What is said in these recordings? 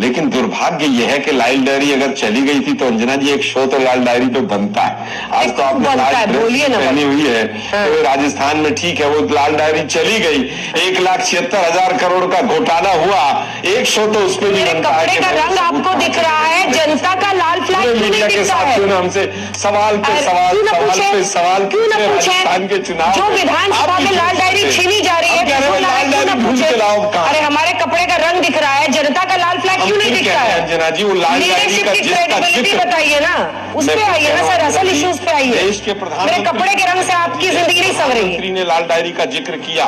लेकिन दुर्भाग्य यह है कि लाल डायरी अगर चली गई थी तो अंजना जी एक शो तो लाल डायरी पे बनता है। आज तो आपने लाल ड्रेस पहनी हुई है तो राजस्थान में ठीक है, वो लाल डायरी चली गई, 1,76,000 करोड़ का घोटाला हुआ, एक शो तो उस पर भी बनता है। कपड़े का रंग आपको दिख रहा है, जनता का लाल फ्लैग क्यों नहीं दिखता है? हमसे सवाल पे सवाल पे सवाल क्यों न पूछे? राजस्थान के चुनाव जो विधानसभा में लाल डायरी छीनी जा रही है, अरे हमारे कपड़े का रंग दिख रहा है, जनता का लाल फ्लैग क्यों नहीं दिखता है? अंजना जी वो लाल डायरी का क्रेडिबिलिटी बताइए ना, उस पे आइए ना सर, असल इश्यूज पे आइए। देश के प्रधानमंत्री मेरे कपड़े के रंग से आपकी जिंदगी नहीं संवरेगी। ने लाल डायरी का जिक्र किया,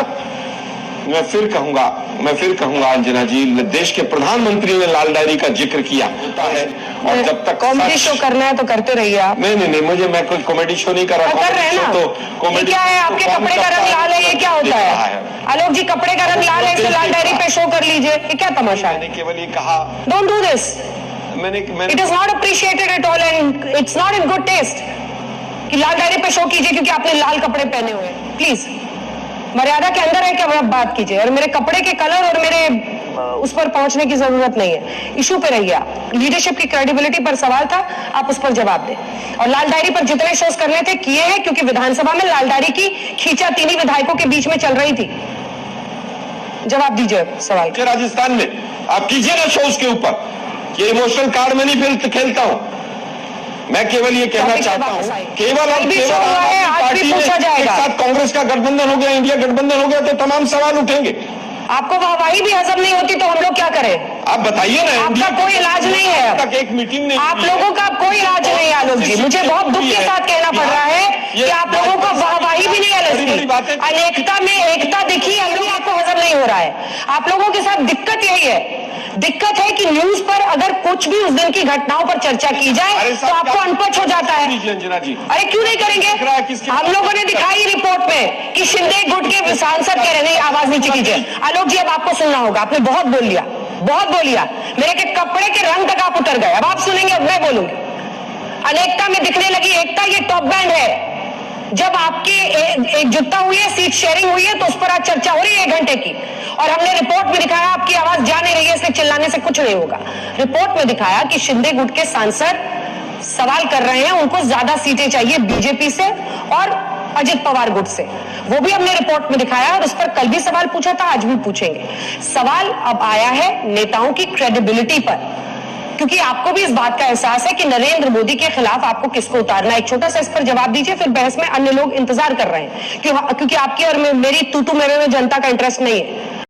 मैं फिर कहूंगा अंजना जी, देश के प्रधानमंत्री ने लाल डायरी का जिक्र किया होता है, और जब तक कॉमेडी शो करना है तो करते रहिए आप। नहीं, मुझे, मैं कोई कॉमेडी शो नहीं कर रहा, कर रहे हैं ना। तो कॉमेडी क्या है, आपके कपड़े का रंग लाल है, ये क्या होता है? आलोक जी कपड़े का रंग लाल है, इसे लाल डायरी पे शो कर लीजिए, ये क्या तमाशा है? मैंने केवल ये कहा, डोंट डू दिस, मैंने it is not appreciated at all and it's not in good taste कि लाल डायरी पे शो कीजिए क्योंकि आपने लाल कपड़े पहने हुए हैं। प्लीज मर्यादा के अंदर है कि आप बात कीजिए, और मेरे कपड़े के कलर और मेरे उस पर पहुंचने की जरूरत नहीं है। इशू पे रहिए आप। लीडरशिप की क्रेडिबिलिटी पर सवाल था, आप उस पर जवाब दें। और लाल डायरी पर जितने शोज करने थे किए हैं, क्योंकि विधानसभा में लाल डायरी की खींचातानी विधायकों के बीच में चल रही थी। जवाब दीजिए सवाल। राजस्थान में आप कीजिए ना शोज के ऊपर, ये इमोशनल कार्ड में नहीं खेलता हूं मैं, केवल ये कहना चाहता हूं, केवल पार्टी में एक साथ कांग्रेस का गठबंधन हो गया, इंडिया गठबंधन हो गया तो तमाम सवाल उठेंगे। आपको वाहवाही भी हजम नहीं होती तो हम लोग क्या करें? आप बताइए ना। आपका कोई इलाज नहीं है, तक एक मीटिंग नहीं, आप लोगों का कोई इलाज नहीं है आलोक जी। मुझे बहुत दुख के साथ कहना पड़ रहा है कि आप लोगों को वाहवाही भी नहीं है लगती। अनेकता में एकता दिखी, अभी आपको हजम नहीं हो रहा है। आप लोगों के साथ दिक्कत यही है, दिक्कत है कि न्यूज पर अगर कुछ भी उस दिन की घटनाओं पर चर्चा की जाए तो आपको अनपच हो जाता है। अरे क्यों नहीं करेंगे? हम लोगों ने दिखाई रिपोर्ट में कि शिंदे गुट के सांसद कह रहे नहीं, आवाज नीचे कीजिए। आलोक जी अब आपको सुनना होगा, आपने बहुत बोल लिया, बहुत बोल लिया, मेरे के कपड़े के रंग तक आप उतर गए। अब आप सुनेंगे, अब मैं बोलूंगी। अनेकता में दिखने लगी एकता, ये टॉप बैंड है। जब आपकी एकजुटता हुई है, सीट शेयरिंग हुई है, तो उस पर आज चर्चा हो रही है 1 घंटे की, और हमने रिपोर्ट में दिखाया आपकी आवाज जा नहीं रही है, इसलिए चिल्लाने से कुछ नहीं होगा। रिपोर्ट में दिखाया कि शिंदे गुट के सांसद सवाल कर रहे हैं, उनको ज्यादा सीटें चाहिए बीजेपी से और अजित पवार गुट से, वो भी हमने रिपोर्ट में दिखाया, और उस पर कल भी सवाल पूछा था, आज भी पूछेंगे। सवाल अब आया है नेताओं की क्रेडिबिलिटी पर, क्योंकि आपको भी इस बात का एहसास है कि नरेंद्र मोदी के खिलाफ आपको किसको उतारना है। एक छोटा सा इस पर जवाब दीजिए, फिर बहस में अन्य लोग इंतजार कर रहे हैं, क्योंकि आपकी और मेरी तू में जनता का इंटरेस्ट नहीं है।